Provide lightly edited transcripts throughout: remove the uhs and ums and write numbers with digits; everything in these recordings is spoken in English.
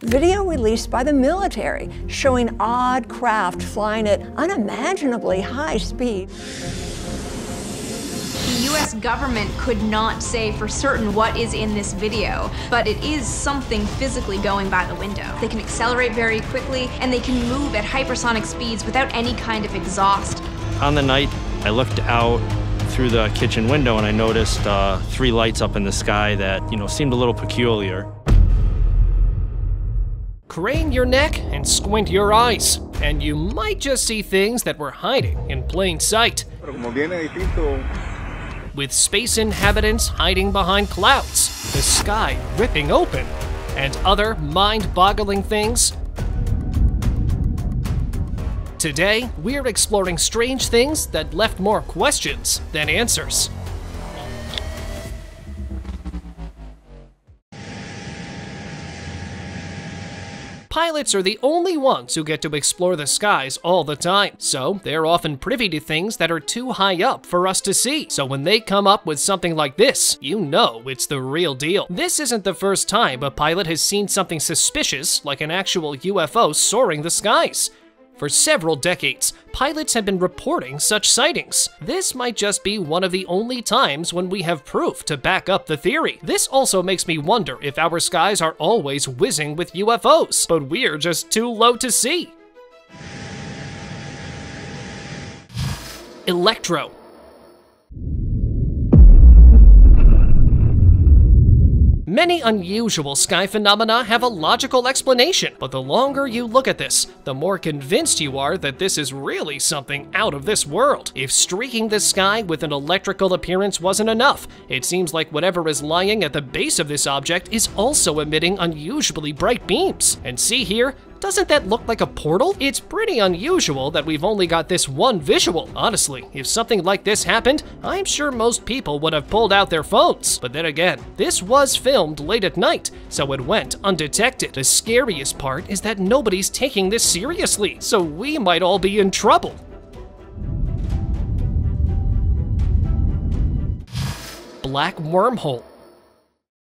Video released by the military showing odd craft flying at unimaginably high speed. The U.S. government could not say for certain what is in this video, but it is something physically going by the window. They can accelerate very quickly, and they can move at hypersonic speeds without any kind of exhaust. On the night, I looked out through the kitchen window and I noticed 3 lights up in the sky that, seemed a little peculiar. Crane your neck and squint your eyes, and you might just see things that were hiding in plain sight. With space inhabitants hiding behind clouds, the sky ripping open, and other mind-boggling things. Today, we're exploring strange things that left more questions than answers. Pilots are the only ones who get to explore the skies all the time, so they're often privy to things that are too high up for us to see. So when they come up with something like this, you know it's the real deal. This isn't the first time a pilot has seen something suspicious like an actual UFO soaring the skies. For several decades, pilots have been reporting such sightings. This might just be one of the only times when we have proof to back up the theory. This also makes me wonder if our skies are always whizzing with UFOs, but we're just too low to see. Electro. Many unusual sky phenomena have a logical explanation, but the longer you look at this, the more convinced you are that this is really something out of this world. If streaking the sky with an electrical appearance wasn't enough, it seems like whatever is lying at the base of this object is also emitting unusually bright beams. And see here? Doesn't that look like a portal? It's pretty unusual that we've only got this one visual. Honestly, if something like this happened, I'm sure most people would have pulled out their phones. But then again, this was filmed late at night, so it went undetected. The scariest part is that nobody's taking this seriously, so we might all be in trouble. Black wormhole.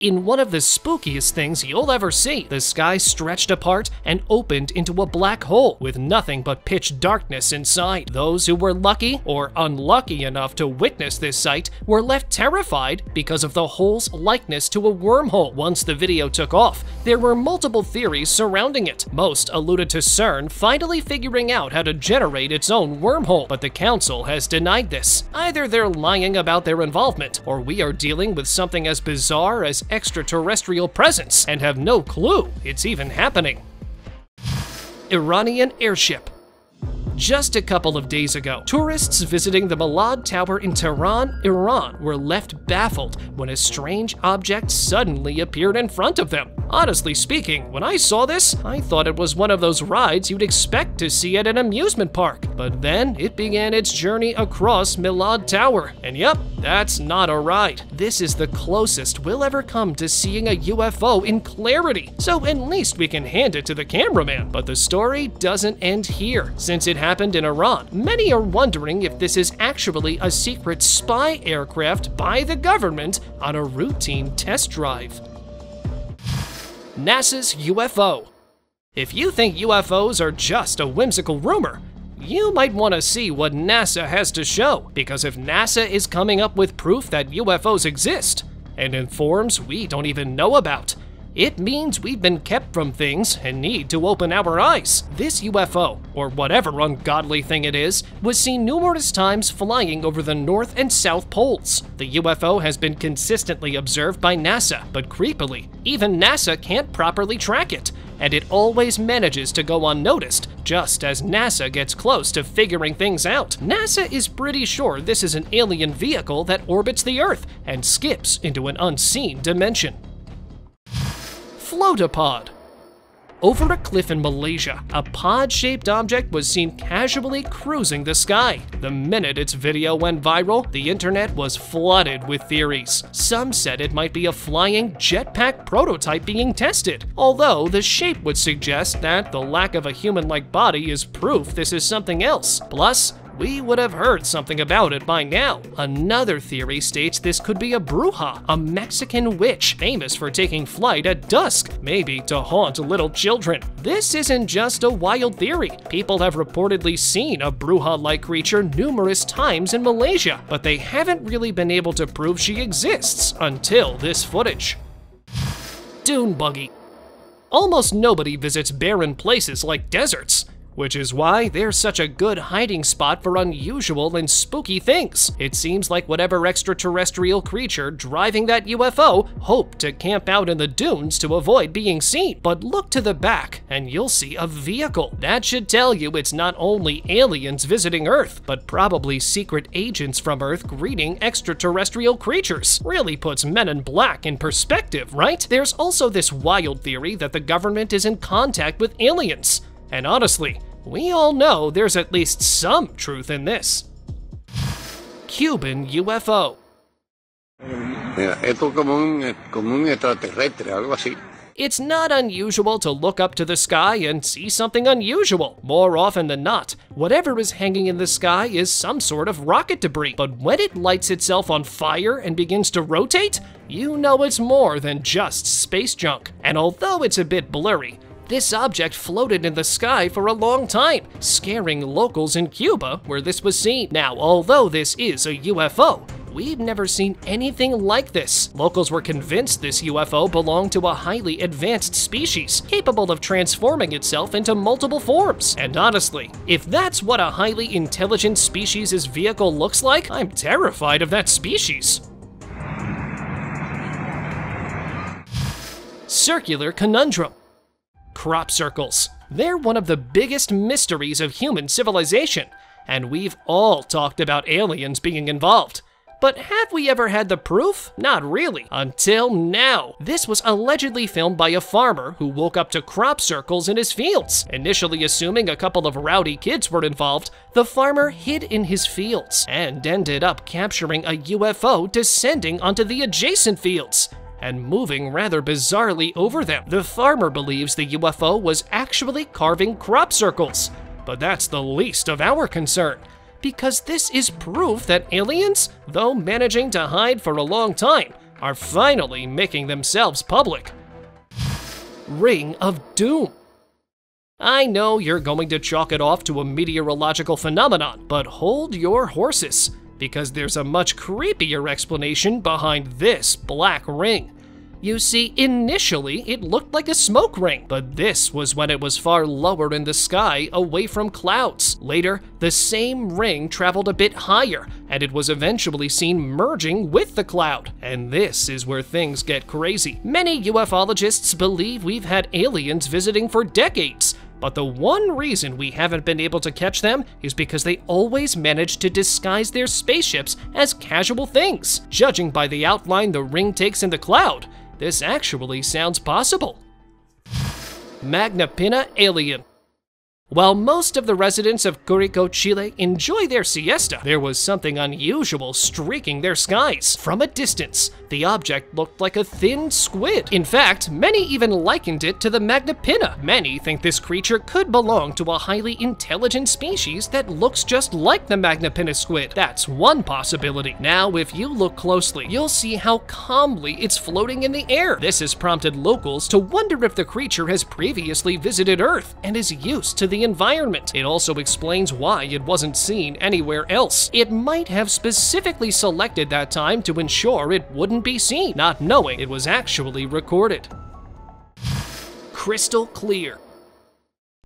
In one of the spookiest things you'll ever see, the sky stretched apart and opened into a black hole with nothing but pitch darkness inside. Those who were lucky or unlucky enough to witness this sight were left terrified because of the hole's likeness to a wormhole. Once the video took off, there were multiple theories surrounding it. Most alluded to CERN finally figuring out how to generate its own wormhole, but the council has denied this. Either they're lying about their involvement, or we are dealing with something as bizarre as extraterrestrial presence and have no clue it's even happening. Iranian airship. Just a couple of days ago, tourists visiting the Malad Tower in Tehran, Iran, were left baffled when a strange object suddenly appeared in front of them. Honestly speaking, when I saw this, I thought it was one of those rides you'd expect to see at an amusement park. But then it began its journey across Malad Tower. And yep, that's not a ride. This is the closest we'll ever come to seeing a UFO in clarity. So at least we can hand it to the cameraman. But the story doesn't end here. Since it happened in Iran, many are wondering if this is actually a secret spy aircraft by the government on a routine test drive. NASA's UFO. If you think UFOs are just a whimsical rumor, you might want to see what NASA has to show, because if NASA is coming up with proof that UFOs exist, and in forms we don't even know about, it means we've been kept from things and need to open our eyes. This UFO, or whatever ungodly thing it is, was seen numerous times flying over the North and South Poles. The UFO has been consistently observed by NASA, but creepily, even NASA can't properly track it, and it always manages to go unnoticed, just as NASA gets close to figuring things out. NASA is pretty sure this is an alien vehicle that orbits the Earth and skips into an unseen dimension. Floatapod. Over a cliff in Malaysia, a pod-shaped object was seen casually cruising the sky. The minute its video went viral, the internet was flooded with theories. Some said it might be a flying jetpack prototype being tested, although the shape would suggest that the lack of a human-like body is proof this is something else. Plus, we would have heard something about it by now. Another theory states this could be a bruja, a Mexican witch famous for taking flight at dusk, maybe to haunt little children. This isn't just a wild theory. People have reportedly seen a bruja-like creature numerous times in Malaysia, but they haven't really been able to prove she exists until this footage. Dune buggy. Almost nobody visits barren places like deserts, which is why they're such a good hiding spot for unusual and spooky things. It seems like whatever extraterrestrial creature driving that UFO hoped to camp out in the dunes to avoid being seen. But look to the back and you'll see a vehicle. That should tell you it's not only aliens visiting Earth, but probably secret agents from Earth greeting extraterrestrial creatures. Really puts Men in Black in perspective, right? There's also this wild theory that the government is in contact with aliens. And honestly, we all know there's at least some truth in this. Cuban UFO. It's not unusual to look up to the sky and see something unusual. More often than not, whatever is hanging in the sky is some sort of rocket debris. But when it lights itself on fire and begins to rotate, you know it's more than just space junk. And although it's a bit blurry, this object floated in the sky for a long time, scaring locals in Cuba where this was seen. Now, although this is a UFO, we've never seen anything like this. Locals were convinced this UFO belonged to a highly advanced species, capable of transforming itself into multiple forms. And honestly, if that's what a highly intelligent species' vehicle looks like, I'm terrified of that species. Circular conundrum. Crop circles. They're one of the biggest mysteries of human civilization, and we've all talked about aliens being involved. But have we ever had the proof? Not really, until now. This was allegedly filmed by a farmer who woke up to crop circles in his fields. Initially assuming a couple of rowdy kids were involved, the farmer hid in his fields and ended up capturing a UFO descending onto the adjacent fields and moving rather bizarrely over them. The farmer believes the UFO was actually carving crop circles, but that's the least of our concern, because this is proof that aliens, though managing to hide for a long time, are finally making themselves public. Ring of Doom. I know you're going to chalk it off to a meteorological phenomenon, but hold your horses, because there's a much creepier explanation behind this black ring. You see, initially it looked like a smoke ring, but this was when it was far lower in the sky, away from clouds. Later, the same ring traveled a bit higher, and it was eventually seen merging with the cloud. And this is where things get crazy. Many ufologists believe we've had aliens visiting for decades, but the one reason we haven't been able to catch them is because they always manage to disguise their spaceships as casual things. Judging by the outline the ring takes in the cloud, this actually sounds possible. Magna Pinna alien. While most of the residents of Curico, Chile enjoy their siesta, there was something unusual streaking their skies. From a distance, the object looked like a thin squid. In fact, many even likened it to the Magna Pinna. Many think this creature could belong to a highly intelligent species that looks just like the Magna Pinna squid. That's one possibility. Now, if you look closely, you'll see how calmly it's floating in the air. This has prompted locals to wonder if the creature has previously visited Earth and is used to the environment. It also explains why it wasn't seen anywhere else. It might have specifically selected that time to ensure it wouldn't be seen, not knowing it was actually recorded. Crystal clear.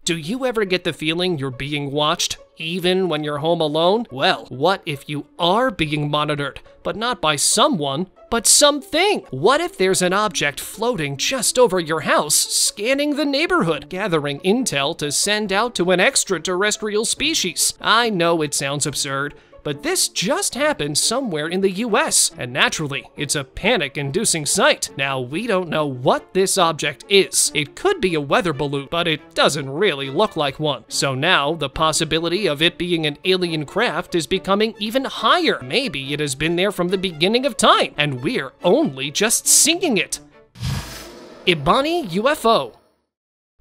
Do you ever get the feeling you're being watched, even when you're home alone? Well, what if you are being monitored, but not by someone, but something? What if there's an object floating just over your house, scanning the neighborhood, gathering intel to send out to an extraterrestrial species? I know it sounds absurd, but this just happened somewhere in the US, and naturally, it's a panic-inducing sight. Now, we don't know what this object is. It could be a weather balloon, but it doesn't really look like one. So now, the possibility of it being an alien craft is becoming even higher. Maybe it has been there from the beginning of time, and we're only just seeing it. Ibani UFO.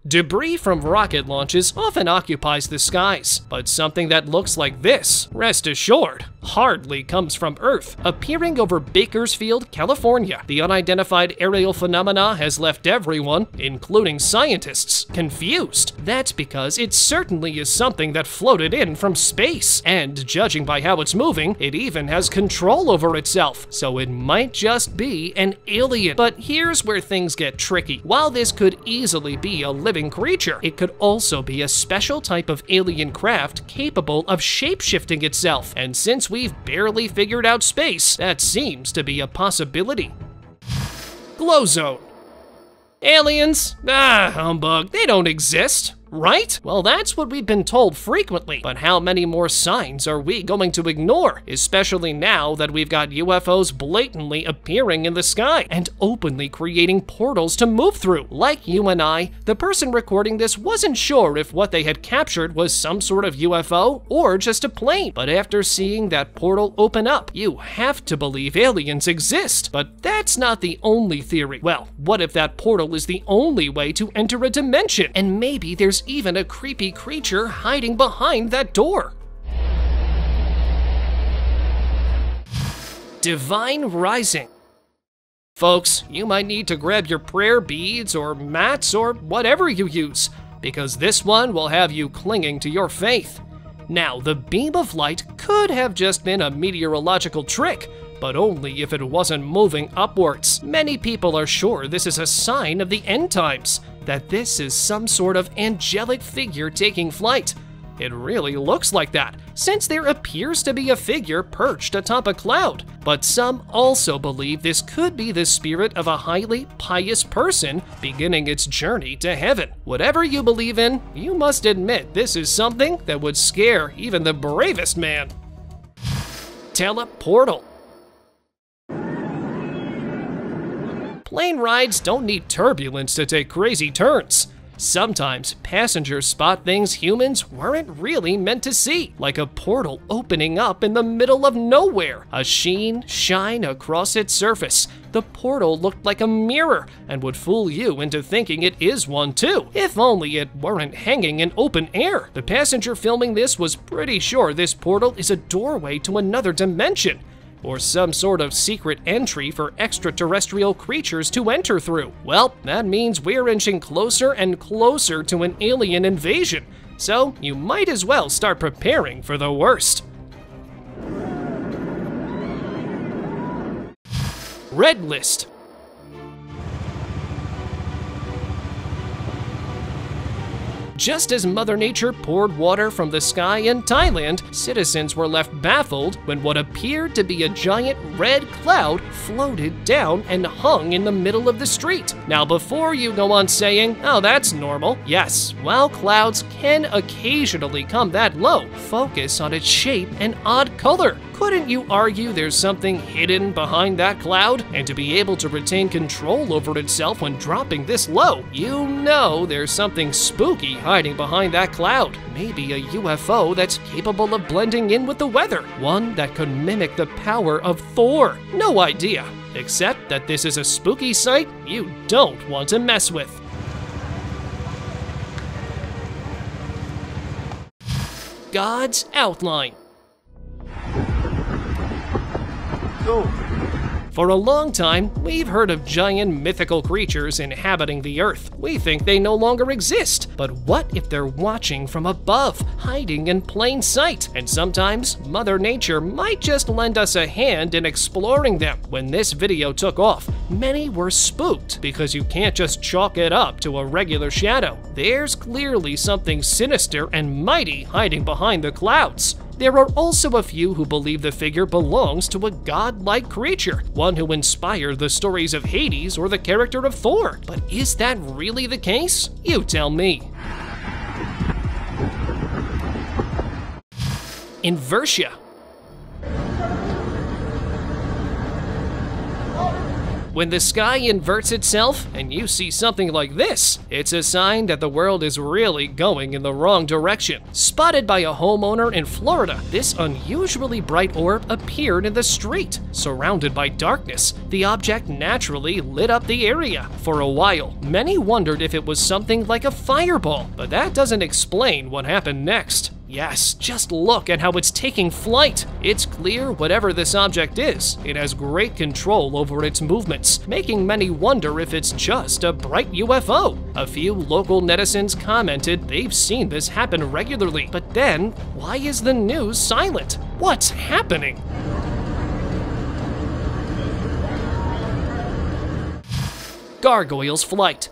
Debris from rocket launches often occupies the skies, but something that looks like this, rest assured, hardly comes from Earth, appearing over Bakersfield, California. The unidentified aerial phenomena has left everyone, including scientists, confused. That's because it certainly is something that floated in from space, and judging by how it's moving, it even has control over itself, so it might just be an alien. But here's where things get tricky. While this could easily be a living creature, it could also be a special type of alien craft capable of shape-shifting itself, and since we've barely figured out space, that seems to be a possibility. Glow zone. Aliens? Ah, humbug, they don't exist. Right? Well, that's what we've been told frequently, but how many more signs are we going to ignore, especially now that we've got UFOs blatantly appearing in the sky and openly creating portals to move through? Like you and I, the person recording this wasn't sure if what they had captured was some sort of UFO or just a plane, but after seeing that portal open up, you have to believe aliens exist. But that's not the only theory. Well, what if that portal is the only way to enter a dimension, and maybe there's even a creepy creature hiding behind that door? Divine Rising. Folks, you might need to grab your prayer beads or mats or whatever you use, because this one will have you clinging to your faith. Now, the beam of light could have just been a meteorological trick, but only if it wasn't moving upwards. Many people are sure this is a sign of the end times, that this is some sort of angelic figure taking flight. It really looks like that, since there appears to be a figure perched atop a cloud. But some also believe this could be the spirit of a highly pious person beginning its journey to heaven. Whatever you believe in, you must admit this is something that would scare even the bravest man. Teleportal. Plane rides don't need turbulence to take crazy turns. Sometimes passengers spot things humans weren't really meant to see, like a portal opening up in the middle of nowhere. A shine across its surface. The portal looked like a mirror and would fool you into thinking it is one too, if only it weren't hanging in open air. The passenger filming this was pretty sure this portal is a doorway to another dimension, or some sort of secret entry for extraterrestrial creatures to enter through. Well, that means we're inching closer and closer to an alien invasion, so you might as well start preparing for the worst. Red List. Just as Mother Nature poured water from the sky in Thailand, citizens were left baffled when what appeared to be a giant red cloud floated down and hung in the middle of the street. Now, before you go on saying, oh, that's normal, yes, while clouds can occasionally come that low, focus on its shape and odd color. Couldn't you argue there's something hidden behind that cloud? And to be able to retain control over itself when dropping this low, you know there's something spooky hiding behind that cloud. Maybe a UFO that's capable of blending in with the weather. One that could mimic the power of Thor. No idea, except that this is a spooky sight you don't want to mess with. God's Outline. For a long time, we've heard of giant mythical creatures inhabiting the Earth. We think they no longer exist, but what if they're watching from above, hiding in plain sight? And sometimes, Mother Nature might just lend us a hand in exploring them. When this video took off, many were spooked because you can't just chalk it up to a regular shadow. There's clearly something sinister and mighty hiding behind the clouds. There are also a few who believe the figure belongs to a godlike creature, one who inspired the stories of Hades or the character of Thor. But is that really the case? You tell me. Inversia. When the sky inverts itself and you see something like this, it's a sign that the world is really going in the wrong direction. Spotted by a homeowner in Florida, this unusually bright orb appeared in the street. Surrounded by darkness, the object naturally lit up the area. For a while, many wondered if it was something like a fireball, but that doesn't explain what happened next. Yes, just look at how it's taking flight. It's clear whatever this object is, it has great control over its movements, making many wonder if it's just a bright UFO. A few local netizens commented they've seen this happen regularly, but then, why is the news silent? What's happening? Gargoyle's flight.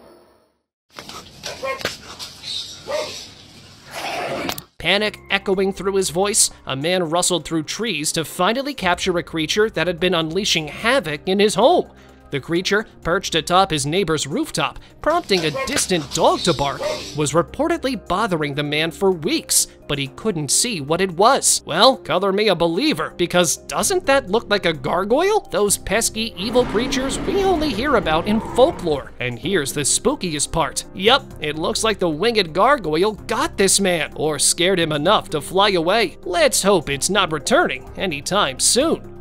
Panic echoing through his voice, a man rustled through trees to finally capture a creature that had been unleashing havoc in his home. The creature, perched atop his neighbor's rooftop, prompting a distant dog to bark, was reportedly bothering the man for weeks, but he couldn't see what it was. Well, color me a believer, because doesn't that look like a gargoyle? Those pesky evil creatures we only hear about in folklore. And here's the spookiest part. Yep, it looks like the winged gargoyle got this man, or scared him enough to fly away. Let's hope it's not returning anytime soon.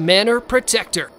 Manor Protector.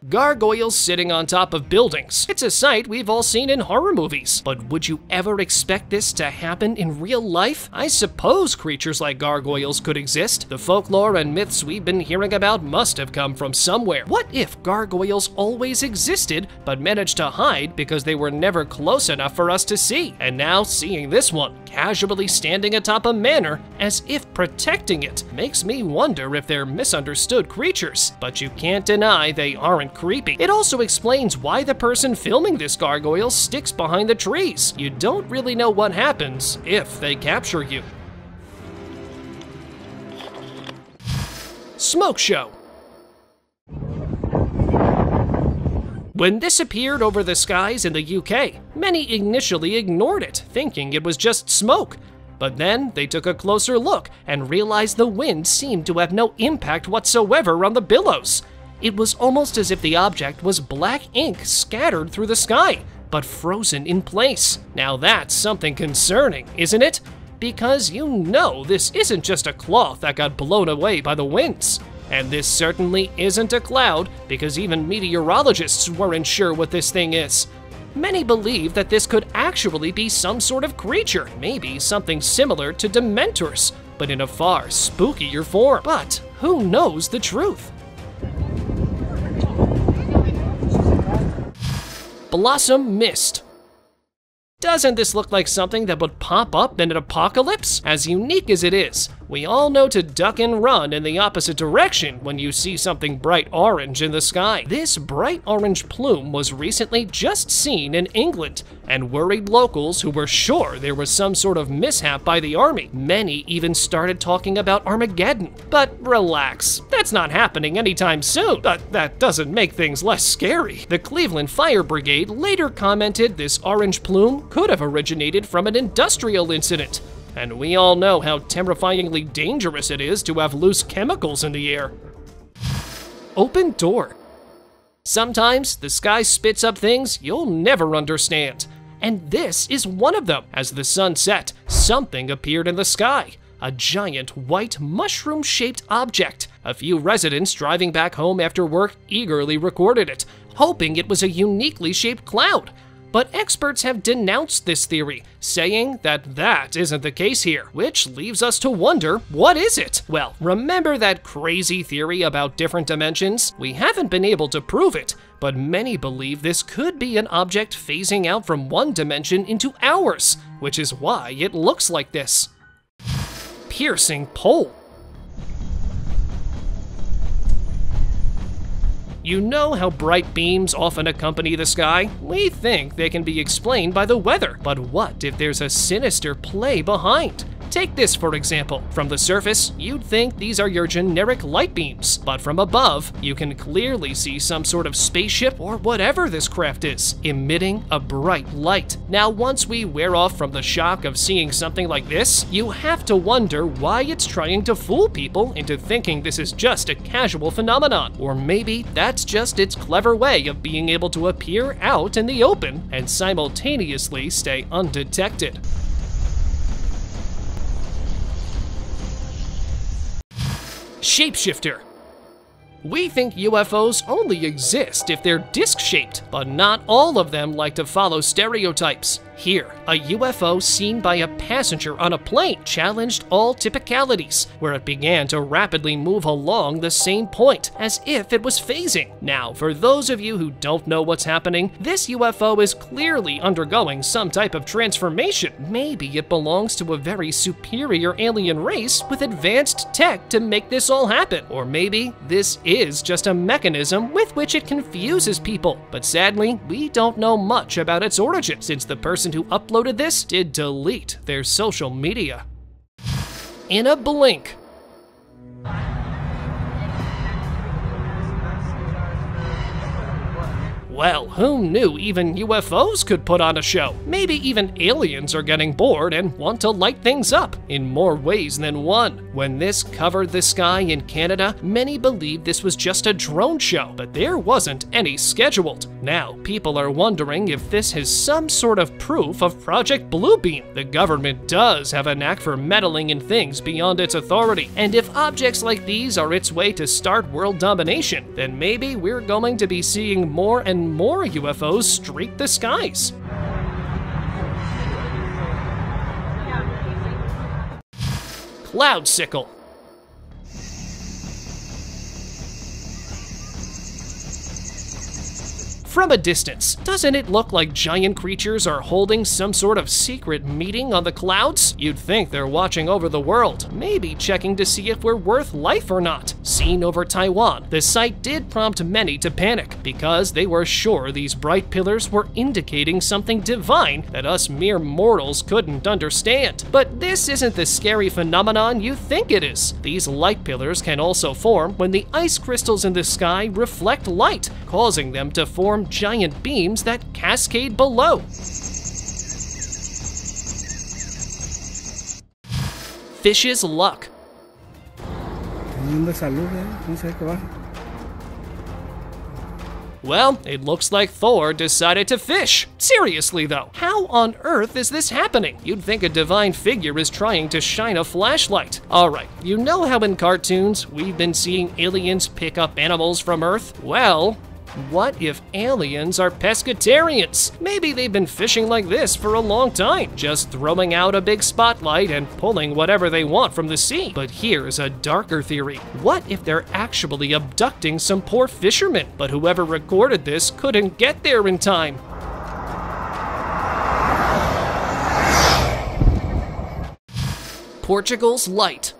Gargoyles sitting on top of buildings. It's a sight we've all seen in horror movies, but would you ever expect this to happen in real life? I suppose creatures like gargoyles could exist. The folklore and myths we've been hearing about must have come from somewhere. What if gargoyles always existed, but managed to hide because they were never close enough for us to see? And now seeing this one, casually standing atop a manor, as if protecting it, makes me wonder if they're misunderstood creatures. But you can't deny they aren't creepy. It also explains why the person filming this gargoyle sticks behind the trees. You don't really know what happens if they capture you. Smoke show. When this appeared over the skies in the UK, many initially ignored it, thinking it was just smoke. But then they took a closer look and realized the wind seemed to have no impact whatsoever on the billows. It was almost as if the object was black ink scattered through the sky, but frozen in place. Now that's something concerning, isn't it? Because you know this isn't just a cloth that got blown away by the winds. And this certainly isn't a cloud, because even meteorologists weren't sure what this thing is. Many believe that this could actually be some sort of creature, maybe something similar to Dementors, but in a far spookier form. But who knows the truth? Blossom Mist. Doesn't this look like something that would pop up in an apocalypse? As unique as it is, we all know to duck and run in the opposite direction when you see something bright orange in the sky. This bright orange plume was recently just seen in England and worried locals who were sure there was some sort of mishap by the army. Many even started talking about Armageddon. But relax, that's not happening anytime soon. But that doesn't make things less scary. The Cleveland Fire Brigade later commented this orange plume could have originated from an industrial incident. And we all know how terrifyingly dangerous it is to have loose chemicals in the air. Open door. Sometimes the sky spits up things you'll never understand. And this is one of them. As the sun set, something appeared in the sky. A giant white mushroom-shaped object. A few residents driving back home after work eagerly recorded it, hoping it was a uniquely shaped cloud. But experts have denounced this theory, saying that that isn't the case here, which leaves us to wonder, what is it? Well, remember that crazy theory about different dimensions? We haven't been able to prove it, but many believe this could be an object phasing out from one dimension into ours, which is why it looks like this. Piercing pole. You know how bright beams often accompany the sky? We think they can be explained by the weather, but what if there's a sinister play behind? Take this for example. From the surface, you'd think these are your generic light beams, but from above, you can clearly see some sort of spaceship or whatever this craft is, emitting a bright light. Now, once we wear off from the shock of seeing something like this, you have to wonder why it's trying to fool people into thinking this is just a casual phenomenon. Or maybe that's just its clever way of being able to appear out in the open and simultaneously stay undetected. Shapeshifter. We think UFOs only exist if they're disc-shaped, but not all of them like to follow stereotypes. Here, a UFO seen by a passenger on a plane challenged all typicalities, where it began to rapidly move along the same point, as if it was phasing. Now, for those of you who don't know what's happening, this UFO is clearly undergoing some type of transformation. Maybe it belongs to a very superior alien race with advanced tech to make this all happen. Or maybe this is just a mechanism with which it confuses people. But sadly, we don't know much about its origin, since the person who uploaded this did delete their social media. In a blink. Well, who knew even UFOs could put on a show? Maybe even aliens are getting bored and want to light things up in more ways than one. When this covered the sky in Canada, many believed this was just a drone show, but there wasn't any scheduled. Now, people are wondering if this is some sort of proof of Project Bluebeam. The government does have a knack for meddling in things beyond its authority, and if objects like these are its way to start world domination, then maybe we're going to be seeing more and more UFOs streak the skies. Cloudsicle. From a distance, doesn't it look like giant creatures are holding some sort of secret meeting on the clouds? You'd think they're watching over the world, maybe checking to see if we're worth life or not. Seen over Taiwan, the sight did prompt many to panic, because they were sure these bright pillars were indicating something divine that us mere mortals couldn't understand. But this isn't the scary phenomenon you think it is. These light pillars can also form when the ice crystals in the sky reflect light, causing them to form giant beams that cascade below. Fish's luck. Well, it looks like Thor decided to fish. Seriously though, how on earth is this happening? You'd think a divine figure is trying to shine a flashlight. Alright, you know how in cartoons we've been seeing aliens pick up animals from Earth? Well, what if aliens are pescatarians? Maybe they've been fishing like this for a long time, just throwing out a big spotlight and pulling whatever they want from the sea. But here's a darker theory. What if they're actually abducting some poor fishermen, but whoever recorded this couldn't get there in time? Portugal's light.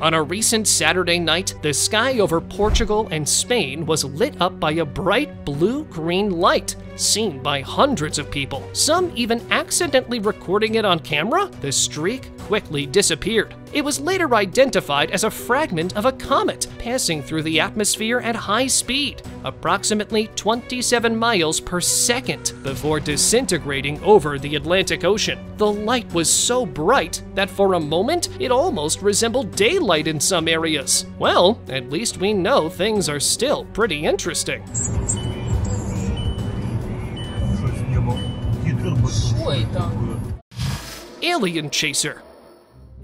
On a recent Saturday night, the sky over Portugal and Spain was lit up by a bright blue-green light, seen by hundreds of people, some even accidentally recording it on camera. The streak quickly disappeared. It was later identified as a fragment of a comet passing through the atmosphere at high speed, approximately 27 miles per second, before disintegrating over the Atlantic Ocean. The light was so bright that for a moment it almost resembled daylight in some areas. Well, at least we know things are still pretty interesting. Alien chaser.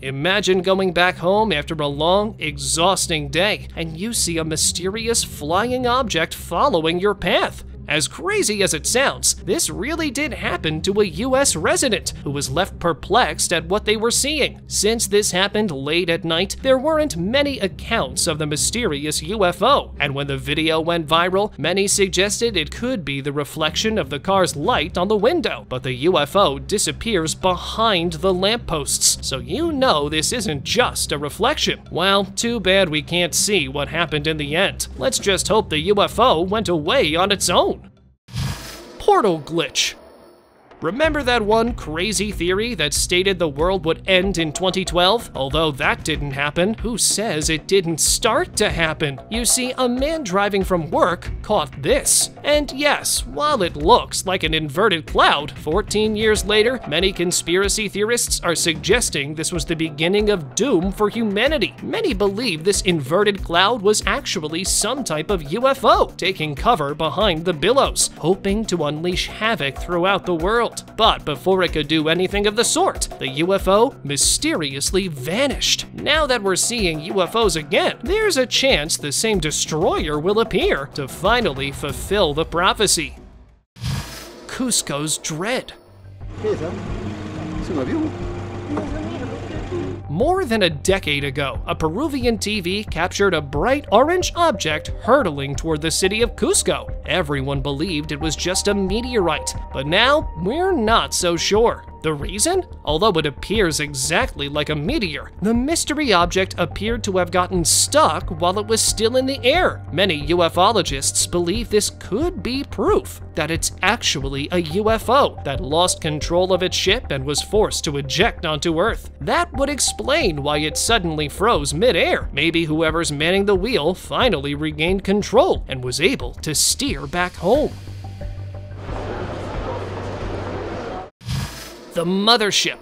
Imagine going back home after a long, exhausting day, and you see a mysterious flying object following your path. As crazy as it sounds, this really did happen to a US resident who was left perplexed at what they were seeing. Since this happened late at night, there weren't many accounts of the mysterious UFO, and when the video went viral, many suggested it could be the reflection of the car's light on the window, but the UFO disappears behind the lampposts, so you know this isn't just a reflection. Well, too bad we can't see what happened in the end. Let's just hope the UFO went away on its own. portal glitch. Remember that one crazy theory that stated the world would end in 2012? Although that didn't happen, who says it didn't start to happen? You see, a man driving from work caught this. And yes, while it looks like an inverted cloud, 14 years later, many conspiracy theorists are suggesting this was the beginning of doom for humanity. Many believe this inverted cloud was actually some type of UFO, taking cover behind the billows, hoping to unleash havoc throughout the world. But before it could do anything of the sort, the UFO mysteriously vanished. Now that we're seeing UFOs again, there's a chance the same destroyer will appear to finally fulfill the prophecy. Cusco's Dread. More than a decade ago, a Peruvian TV captured a bright orange object hurtling toward the city of Cusco. Everyone believed it was just a meteorite, but now we're not so sure. The reason? Although it appears exactly like a meteor, the mystery object appeared to have gotten stuck while it was still in the air. Many ufologists believe this could be proof that it's actually a UFO that lost control of its ship and was forced to eject onto Earth. That would explain why it suddenly froze mid-air. Maybe whoever's manning the wheel finally regained control and was able to steer back home. The Mothership.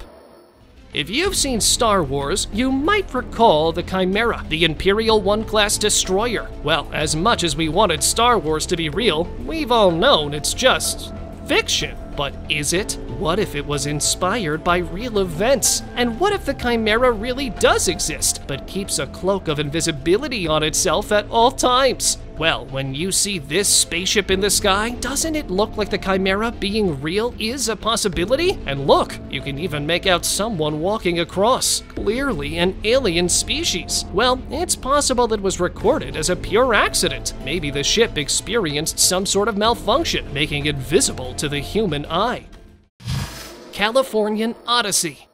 If you've seen Star Wars, you might recall the Chimera, the Imperial One-class destroyer. Well, as much as we wanted Star Wars to be real, we've all known it's just fiction. But is it? What if it was inspired by real events? And what if the Chimera really does exist, but keeps a cloak of invisibility on itself at all times? Well, when you see this spaceship in the sky, doesn't it look like the Chimera being real is a possibility? And look, you can even make out someone walking across. Clearly an alien species. Well, it's possible it was recorded as a pure accident. Maybe the ship experienced some sort of malfunction, making it visible to the human eye. Californian Odyssey.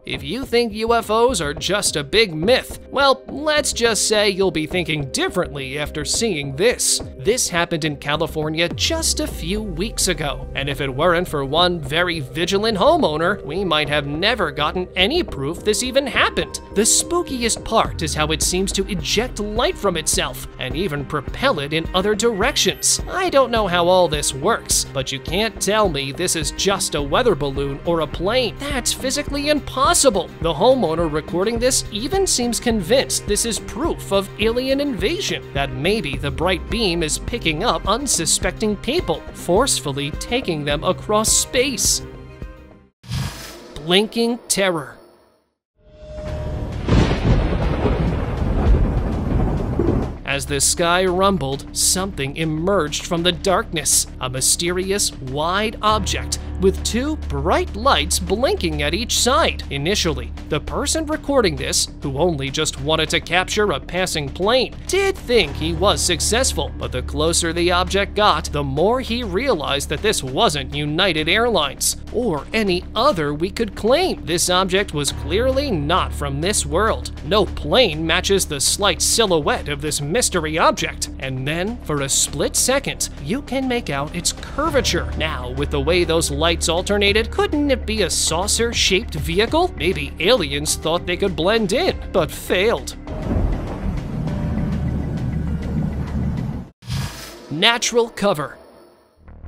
If you think UFOs are just a big myth, well, let's just say you'll be thinking differently after seeing this. This happened in California just a few weeks ago, and if it weren't for one very vigilant homeowner, we might have never gotten any proof this even happened. The spookiest part is how it seems to eject light from itself and even propel it in other directions. I don't know how all this works, but you can't tell me this is just a weather balloon or a plane. That's physically impossible. The homeowner recording this even seems convinced this is proof of alien invasion, that maybe the bright beam is picking up unsuspecting people, forcefully taking them across space. Blinking terror. As the sky rumbled, something emerged from the darkness, a mysterious, wide object with two bright lights blinking at each side. Initially, the person recording this, who only just wanted to capture a passing plane, did think he was successful, but the closer the object got, the more he realized that this wasn't United Airlines, or any other we could claim. This object was clearly not from this world. No plane matches the slight silhouette of this mystery object, and then, for a split second, you can make out its curvature. Now, with the way those lights alternated, couldn't it be a saucer-shaped vehicle? Maybe aliens thought they could blend in, but failed. Natural cover.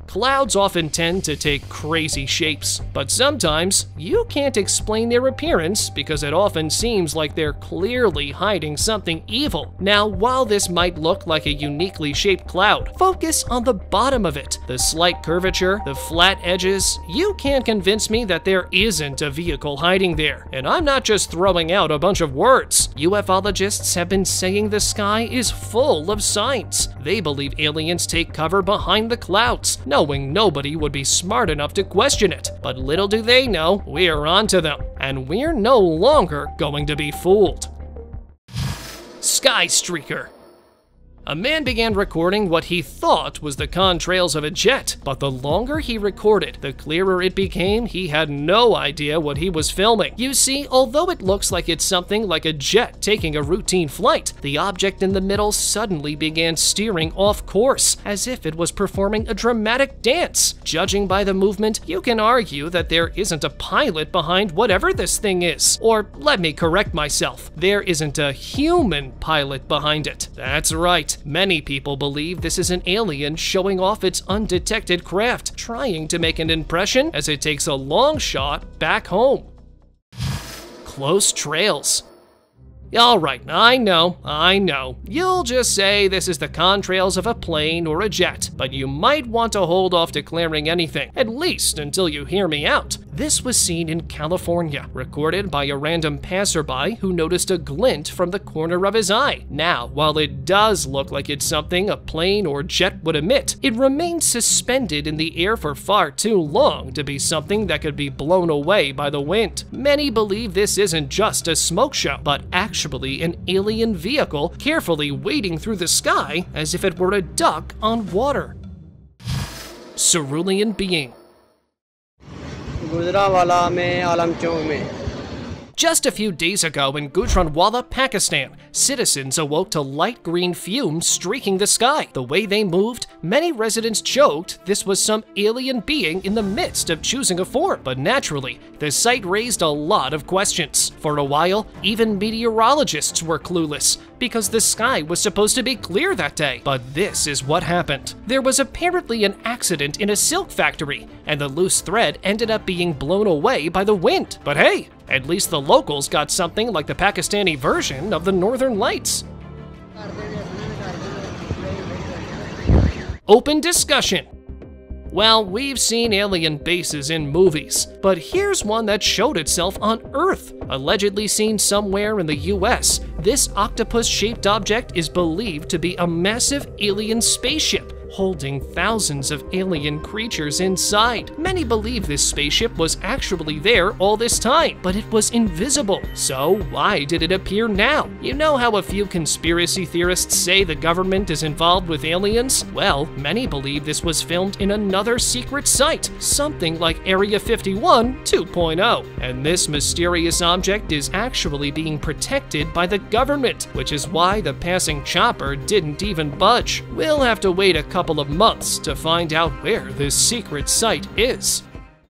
Clouds often tend to take crazy shapes, but sometimes you can't explain their appearance because it often seems like they're clearly hiding something evil. Now, while this might look like a uniquely shaped cloud, focus on the bottom of it. The slight curvature, the flat edges. You can't convince me that there isn't a vehicle hiding there. And I'm not just throwing out a bunch of words. Ufologists have been saying the sky is full of signs. They believe aliens take cover behind the clouds, knowing nobody would be smart enough to question it. But little do they know, we're onto them, and we're no longer going to be fooled. Sky Streaker. A man began recording what he thought was the contrails of a jet, but the longer he recorded, the clearer it became he had no idea what he was filming. You see, although it looks like it's something like a jet taking a routine flight, the object in the middle suddenly began steering off course, as if it was performing a dramatic dance. Judging by the movement, you can argue that there isn't a pilot behind whatever this thing is. Or let me correct myself, there isn't a human pilot behind it. That's right, many people believe this is an alien showing off its undetected craft, trying to make an impression as it takes a long shot back home. Close trails. Alright, I know. You'll just say this is the contrails of a plane or a jet, but you might want to hold off declaring anything, at least until you hear me out. This was seen in California, recorded by a random passerby who noticed a glint from the corner of his eye. Now, while it does look like it's something a plane or jet would emit, it remains suspended in the air for far too long to be something that could be blown away by the wind. Many believe this isn't just a smoke show, but actually an alien vehicle carefully wading through the sky as if it were a duck on water. Cerulean being. Just a few days ago in Gujranwala, Pakistan, citizens awoke to light green fumes streaking the sky. The way they moved, many residents joked this was some alien being in the midst of choosing a form. But naturally, the sight raised a lot of questions. For a while, even meteorologists were clueless, because the sky was supposed to be clear that day. But this is what happened. There was apparently an accident in a silk factory, and the loose thread ended up being blown away by the wind. But hey, at least the locals got something like the Pakistani version of the Northern Lights. Open discussion. Well, we've seen alien bases in movies, but here's one that showed itself on Earth. Allegedly seen somewhere in the US, this octopus-shaped object is believed to be a massive alien spaceship holding thousands of alien creatures inside. Many believe this spaceship was actually there all this time, but it was invisible. So why did it appear now? You know how a few conspiracy theorists say the government is involved with aliens? Well, many believe this was filmed in another secret site, something like Area 51 2.0. And this mysterious object is actually being protected by the government, which is why the passing chopper didn't even budge. We'll have to wait a couple of months to find out where this secret site is.